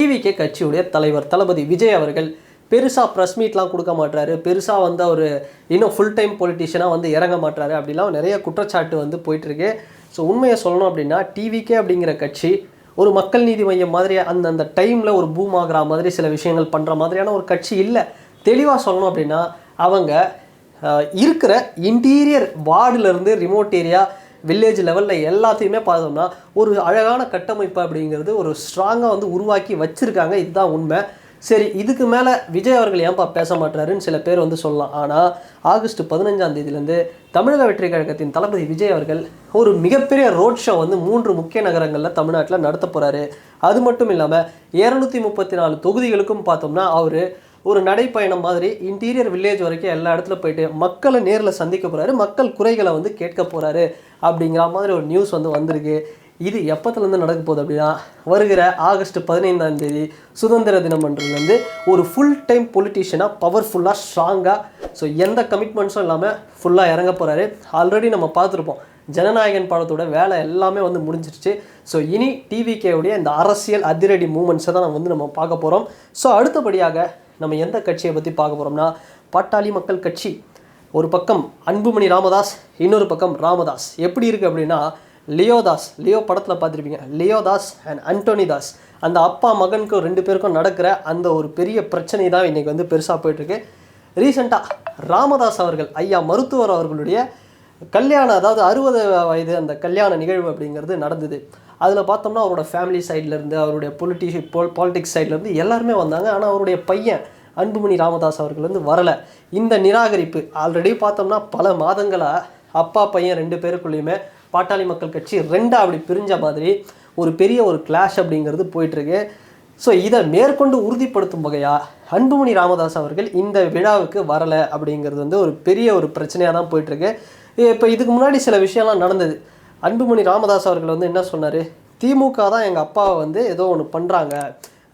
TVK கட்சியுடைய தலைவர் தளபதி விஜய் அவர்கள் பெருசாக ப்ரெஸ் மீட்லாம் கொடுக்க மாட்டாரு, பெருசாக வந்து அவர் இன்னும் ஃபுல் டைம் பொலிட்டிஷியனாக வந்து இறங்க மாட்டாரு அப்படிலாம் நிறைய குற்றச்சாட்டு வந்து போயிட்டுருக்கு. ஸோ உண்மையை சொல்லணும் அப்படின்னா டிவிகே அப்படிங்கிற கட்சி ஒரு மக்கள் நீதி மையம் மாதிரி அந்த டைமில் ஒரு பூம் ஆகிற மாதிரி சில விஷயங்கள் பண்ணுற மாதிரியான ஒரு கட்சி இல்லை. தெளிவாக சொல்லணும் அப்படின்னா அவங்க இருக்கிற இன்டீரியர் வார்டுலேருந்து ரிமோட் ஏரியா வில்லேஜ் லெவலில் எல்லாத்தையுமே பார்த்தோம்னா ஒரு அழகான கட்டமைப்பு அப்படிங்கிறது ஒரு ஸ்ட்ராங்காக வந்து உருவாக்கி வச்சுருக்காங்க. இதுதான் உண்மை. சரி, இதுக்கு மேலே விஜய் அவர்கள் ஏன்பா பேச மாட்டாருன்னு சில பேர் வந்து சொல்லலாம். ஆனால் ஆகஸ்ட் 15ஆம் தேதியிலேருந்து தமிழக வெற்றி கழகத்தின் தளபதி விஜய் அவர்கள் ஒரு மிகப்பெரிய ரோட் ஷோ வந்து 3 முக்கிய நகரங்களில் தமிழ்நாட்டில் நடத்த போகிறாரு. அது மட்டும் இல்லாமல் 234 தொகுதிகளுக்கும் பார்த்தோம்னா அவர் ஒரு நடைப்பயணம் மாதிரி இன்டீரியர் வில்லேஜ் வரைக்கும் எல்லா இடத்துல போயிட்டு மக்களை நேரில் சந்திக்க போகிறாரு, மக்கள் குறைகளை வந்து கேட்க போகிறாரு அப்படிங்கிற மாதிரி ஒரு நியூஸ் வந்து வந்திருக்கு. இது எப்போத்துலேருந்து நடக்க போகுது அப்படின்னா வருகிற ஆகஸ்ட் 15ஆம் தேதி சுதந்திர தினம் அன்றிலேருந்து ஒரு ஃபுல் டைம் பொலிட்டிஷியனாக பவர்ஃபுல்லாக ஸ்ட்ராங்காக ஸோ எந்த கமிட்மெண்ட்ஸும் இல்லாமல் ஃபுல்லாக இறங்க போகிறாரு. ஆல்ரெடி நம்ம பார்த்துருப்போம், ஜனநாயகன் படத்தோட வேலை எல்லாமே வந்து முடிஞ்சிருச்சு. ஸோ இனி டிவிகேவுடைய இந்த அரசியல் அதிரடி மூமெண்ட்ஸை தான் நம்ம பார்க்க போகிறோம். ஸோ அடுத்தபடியாக நம்ம எந்த கட்சியை பற்றி பார்க்க போகிறோம்னா பாட்டாளி மக்கள் கட்சி. ஒரு பக்கம் அன்புமணி ராமதாஸ், இன்னொரு பக்கம் ராமதாஸ். எப்படி இருக்குது அப்படின்னா லியோ படத்தில் பார்த்துருப்பீங்க, லியோதாஸ் அண்ட் அண்டோனி தாஸ், அந்த அப்பா மகனுக்கு 2 பேருக்கும் நடக்கிற அந்த ஒரு பெரிய பிரச்சனை தான் இன்றைக்கி வந்து பெருசாக போயிட்டுருக்கு. ரீசெண்டாக ராமதாஸ் அவர்கள் ஐயா மருத்துவர் அவர்களுடைய கல்யாணம், அதாவது 60 வயது அந்த கல்யாண நிகழ்வு அப்படிங்கிறது நடந்தது. அதில் பார்த்தோம்னா அவரோட ஃபேமிலி சைட்லேருந்து அவருடைய பாலிட்டிக்ஸ் சைட்லேருந்து எல்லாருமே வந்தாங்க. ஆனால் அவருடைய பையன் அன்புமணி ராமதாஸ் அவர்கள் வந்து வரலை. இந்த நிராகரிப்பு ஆல்ரெடி பார்த்தோம்னா பல மாதங்களாக அப்பா பையன் 2 பேருக்குள்ளேயுமே பாட்டாளி மக்கள் கட்சி 2 அப்படி பிரிஞ்ச மாதிரி ஒரு பெரிய ஒரு கிளாஷ் அப்படிங்கிறது போயிட்டுருக்கு. ஸோ இதை மேற்கொண்டு உறுதிப்படுத்தும் வகையாக அன்புமணி ராமதாஸ் அவர்கள் இந்த விழாவுக்கு வரலை அப்படிங்கிறது வந்து ஒரு பெரிய ஒரு பிரச்சனையாக தான் போயிட்டுருக்கு. இப்போ இதுக்கு முன்னாடி சில விஷயம்லாம் நடந்தது. அன்புமணி ராமதாஸ் அவர்கள் வந்து என்ன சொன்னார், திமுக தான் எங்கள் அப்பாவை வந்து ஏதோ ஒன்று பண்ணுறாங்க,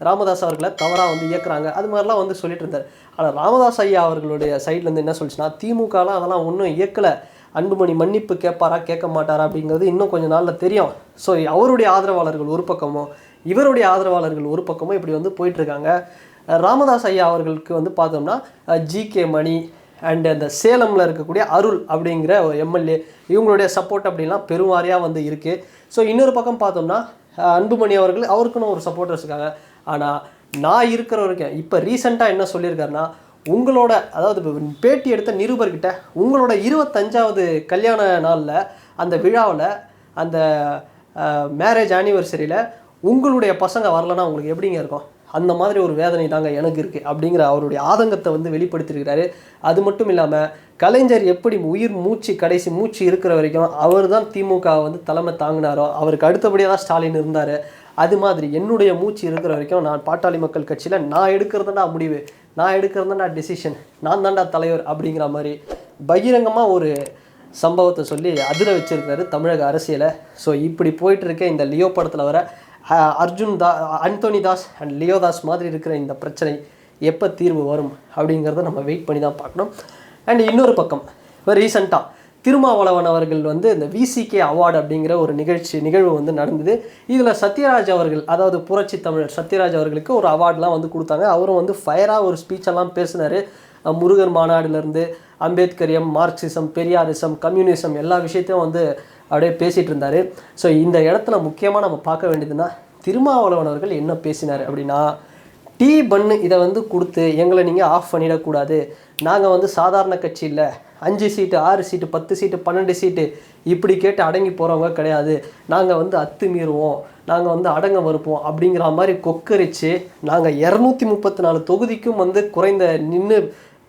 ராமதாஸ் அவர்களை தவறாக வந்து இயக்குறாங்க, அது மாதிரிலாம் வந்து சொல்லிட்டு இருந்தார். ஆனால் ராமதாஸ் ஐயா அவர்களுடைய சைட்லேருந்து என்ன சொல்லிச்சுன்னா திமுகலாம் அதெல்லாம் ஒன்றும் இயக்கலை, அன்புமணி மன்னிப்பு கேட்பாரா கேட்க மாட்டாரா அப்படிங்கிறது இன்னும் கொஞ்சம் நாளில் தெரியும். ஸோ அவருடைய ஆதரவாளர்கள் ஒரு பக்கமோ இவருடைய ஆதரவாளர்கள் ஒரு பக்கமோ இப்படி வந்து போயிட்டுருக்காங்க. ராமதாஸ் ஐயா அவர்களுக்கு வந்து பார்த்தோம்னா ஜிகே மணி அண்ட் அந்த சேலமில் இருக்கக்கூடிய அருள் அப்படிங்கிற ஒரு எம்எல்ஏ இவங்களுடைய சப்போர்ட் அப்படின்லாம் பெருவாரியாக வந்து இருக்குது. ஸோ இன்னொரு பக்கம் பார்த்தோம்னா அன்புமணி அவருக்குன்னு ஒரு சப்போர்ட்டர்ஸ் இருக்காங்க. ஆனால் நான் இருக்கிற வரைக்கும் இப்போ ரீசெண்டாக என்ன சொல்லியிருக்காருன்னா உங்களோட, அதாவது பேட்டி எடுத்த நிருபர்கிட்ட உங்களோட 25வது கல்யாண நாளில் அந்த விழாவில் அந்த மேரேஜ் ஆனிவர்சரியில் உங்களுடைய பசங்க வரலன்னா உங்களுக்கு எப்படிங்க இருக்கும், அந்த மாதிரி ஒரு வேதனை தாங்க எனக்கு இருக்குது அப்படிங்கிற அவருடைய ஆதங்கத்தை வந்து வெளிப்படுத்தியிருக்கிறாரு. அது மட்டும் இல்லாமல் கலைஞர் எப்படி உயிர் மூச்சு கடைசி மூச்சு இருக்கிற வரைக்கும் அவர் தான் திமுக வந்து தலைமை தாங்கினாரோ, அவருக்கு அடுத்தபடியாக தான் ஸ்டாலின் இருந்தார், அது மாதிரி என்னுடைய மூச்சு இருக்கிற வரைக்கும் நான் பாட்டாளி மக்கள் கட்சியில் நான் எடுக்கிறதுனா முடிவு, நான் எடுக்கிறதுனா டெசிஷன், நான் தாண்டா தலைவர் அப்படிங்கிற மாதிரி பகிரங்கமாக ஒரு சம்பவத்தை சொல்லி அதிர வச்சிருக்காரு தமிழக அரசியலை. ஸோ இப்படி போயிட்டுருக்க இந்த லியோ படத்தில் வர அண்டோனி தாஸ் அண்ட் லியோதாஸ் மாதிரி இருக்கிற இந்த பிரச்சனை எப்போ தீர்வு வரும் அப்படிங்கிறத நம்ம வெயிட் பண்ணி தான் பார்க்கணும். அண்ட் இன்னொரு பக்கம் இப்போ ரீசெண்டாக திருமாவளவன் அவர்கள் வந்து இந்த விசிகே அவார்டு அப்படிங்கிற ஒரு நிகழ்வு வந்து நடந்தது. இதில் சத்யராஜ் அவர்கள், அதாவது புரட்சி தமிழர் சத்யராஜ் அவர்களுக்கு ஒரு அவார்டெலாம் வந்து கொடுத்தாங்க. அவரும் வந்து ஃபயராக ஒரு ஸ்பீச்செல்லாம் பேசினார். முருகர் மாநாடுலேருந்து அம்பேத்கரியம், மார்க்சிசம், பெரியாரிசம், கம்யூனிசம் எல்லா விஷயத்தையும் வந்து அப்படியே பேசிகிட்டு இருந்தார். ஸோ இந்த இடத்துல முக்கியமாக நம்ம பார்க்க வேண்டியதுன்னா திருமாவளவன் அவர்கள் என்ன பேசினார் அப்படின்னா, டீ பன்னு இதை வந்து கொடுத்து எங்களை நீங்கள் ஆஃப் பண்ணிடக்கூடாது, நாங்கள் வந்து சாதாரண கட்சி இல்லை, 5 சீட்டு 6 சீட்டு 10 சீட்டு 12 சீட்டு இப்படி கேட்டு அடங்கி போகிறவங்க கிடையாது, நாங்கள் வந்து அத்துமீறுவோம், நாங்கள் வந்து அடங்க மறுப்போம் அப்படிங்கிற மாதிரி கொக்கரித்து நாங்கள் 234 தொகுதிக்கும் வந்து குறைந்த நின்று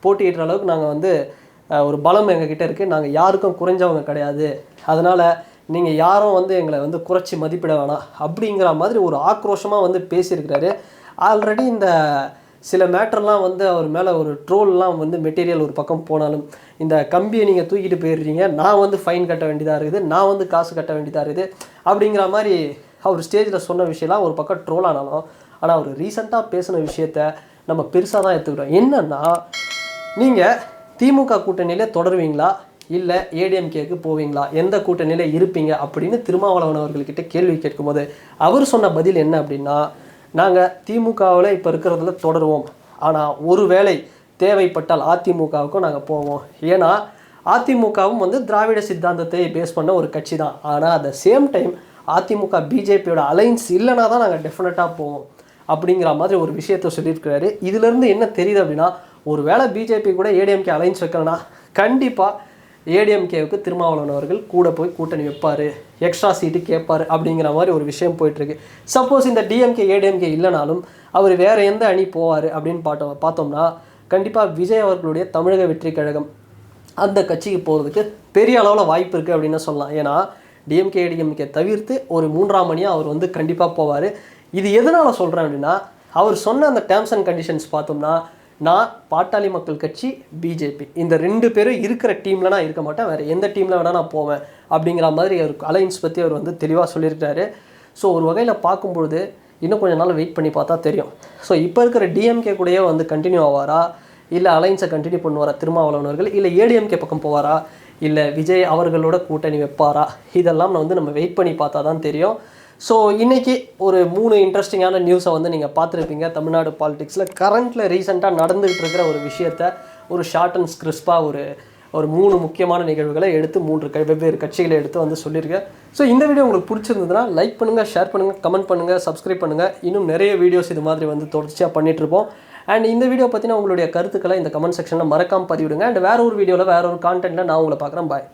போட்டியிடுற அளவுக்கு நாங்கள் வந்து ஒரு பலம் எங்ககிட்ட இருக்குது, நாங்கள் யாருக்கும் குறைஞ்சவங்க கிடையாது, அதனால் நீங்கள் யாரும் வந்து எங்களை வந்து குறைச்சி மதிப்பிட வேணாம் அப்படிங்கிற மாதிரி ஒரு ஆக்ரோஷமாக வந்து பேசியிருக்கிறாரு. ஆல்ரெடி இந்த சில மேட்டர்லாம் வந்து அவர் மேலே ஒரு ட்ரோல்லாம் வந்து மெட்டீரியல் ஒரு பக்கம் போனாலும், இந்த கம்பியை நீங்கள் தூக்கிட்டு போயிடுறீங்க, நான் வந்து ஃபைன் கட்ட வேண்டியதாக இருக்குது, நான் வந்து காசு கட்ட வேண்டியதாக இருக்குது அப்படிங்கிற மாதிரி அவர் ஸ்டேஜில் சொன்ன விஷயம்லாம் ஒரு பக்கம் ட்ரோல் ஆனாலும், ஆனால் அவர் ரீசெண்டாக பேசின விஷயத்த நம்ம பெருசாக தான் எடுத்துக்கிறோம். என்னென்னா, நீங்கள் திமுக கூட்டணியிலே தொடருவீங்களா இல்லை ஏடிஎம்கேக்கு போவீங்களா, எந்த கூட்டணியில் இருப்பீங்க அப்படின்னு திருமாவளவன் அவர்கள்கிட்ட கேள்வி கேட்கும்போது அவர் சொன்ன பதில் என்ன அப்படின்னா, நாங்கள் திமுகவில் இப்போ இருக்கிறதுல தொடருவோம், ஆனால் ஒரு வேளை தேவைப்பட்டால் அதிமுகவுக்கும் நாங்கள் போவோம். ஏன்னா அதிமுகவும் வந்து திராவிட சித்தாந்தத்தை பேஸ் பண்ண ஒரு கட்சி தான். ஆனால் at the same time AIADMK பிஜேபியோட அலைன்ஸ் இல்லைனா தான் நாங்கள் டெஃபினட்டாக போவோம் அப்படிங்கிற மாதிரி ஒரு விஷயத்த சொல்லியிருக்கிறாரு. இதிலேருந்து என்ன தெரியுது அப்படின்னா, ஒரு வேளை பிஜேபி கூட ஏடிஎம்கே அலைன்ஸ் வைக்கலன்னா கண்டிப்பாக ஏடிஎம்கேவுக்கு திருமாவளவன் அவர்கள் கூட போய் கூட்டணி வைப்பார், எக்ஸ்ட்ரா சீட்டு கேட்பார் அப்படிங்கிற மாதிரி ஒரு விஷயம் போயிட்டுருக்கு. சப்போஸ் இந்த டிஎம்கே ஏடிஎம்கே இல்லைனாலும் அவர் வேறு எந்த அணி போவார் அப்படின்னு பார்த்தோம்னா கண்டிப்பாக விஜய் அவர்களுடைய தமிழக வெற்றி கழகம் அந்த கட்சிக்கு போகிறதுக்கு பெரிய அளவில் வாய்ப்பு இருக்குது அப்படின்னு சொல்லலாம். ஏன்னா டிஎம்கே ஏடிஎம்கே தவிர்த்து ஒரு 3ஆம் அணியாக அவர் வந்து கண்டிப்பாக போவார். இது எதனால் சொல்கிறேன் அப்படின்னா, அவர் சொன்ன அந்த டேர்ம்ஸ் அண்ட் கண்டிஷன்ஸ் பார்த்தோம்னா, நான் பாட்டாளி மக்கள் கட்சி பிஜேபி இந்த 2 பேரும் இருக்கிற டீமில் நான் இருக்க மாட்டேன், வேறு எந்த டீமில் வேணால் நான் போவேன் அப்படிங்கிற மாதிரி அவருக்கு அலைன்ஸ் பற்றி அவர் வந்து தெளிவாக சொல்லியிருக்காரு. ஸோ ஒரு வகையில் பார்க்கும்பொழுது இன்னும் கொஞ்சம் நாள் வெயிட் பண்ணி பார்த்தா தெரியும். ஸோ இப்போ இருக்கிற டிஎம்கே கூடயே வந்து கண்டினியூ ஆவாரா, இல்லை அலைன்ஸை கண்டினியூ பண்ணுவாரா திருமாவளவன் அவர்கள், இல்லை ஏடிஎம்கே பக்கம் போவாரா, இல்லை விஜய் அவர்களோட கூட்டணி வைப்பாரா, இதெல்லாம் வந்து நம்ம வெயிட் பண்ணி பார்த்தா தான் தெரியும். ஸோ இன்றைக்கி ஒரு 3 இன்ட்ரெஸ்டிங்கான நியூஸை வந்து நீங்கள் பார்த்துருப்பீங்க. தமிழ்நாடு பாலிடிக்ஸில் கரண்ட்டில் ரீசெண்டாக நடந்துகிட்டு இருக்கிற ஒரு விஷயத்தை ஒரு ஷார்ட் அண்ட் கிறிஸ்பாக ஒரு 3 முக்கியமான நிகழ்வுகளை எடுத்து 3 வெவ்வேறு கட்சிகளை எடுத்து வந்து சொல்லியிருக்கேன். ஸோ இந்த வீடியோ உங்களுக்கு பிடிச்சிருந்ததுன்னா லைக் பண்ணுங்கள், ஷேர் பண்ணுங்கள், கமெண்ட் பண்ணுங்கள், சப்ஸ்கிரைப் பண்ணுங்கள். இன்னும் நிறைய வீடியோஸ் இது மாதிரி வந்து தொடர்ச்சியாக பண்ணிகிட்ருப்போம். அண்ட் இந்த வீடியோ பற்றின உங்களுடைய கருத்துக்களை இந்த கமெண்ட் செக்ஷனில் மறக்காமல் பதிவிடுங்க. அண்ட் வேறு ஒரு வீடியோவில் வேறு ஒரு கான்டென்ட்டில் நான் உங்களை பார்க்குறேன். பாய்.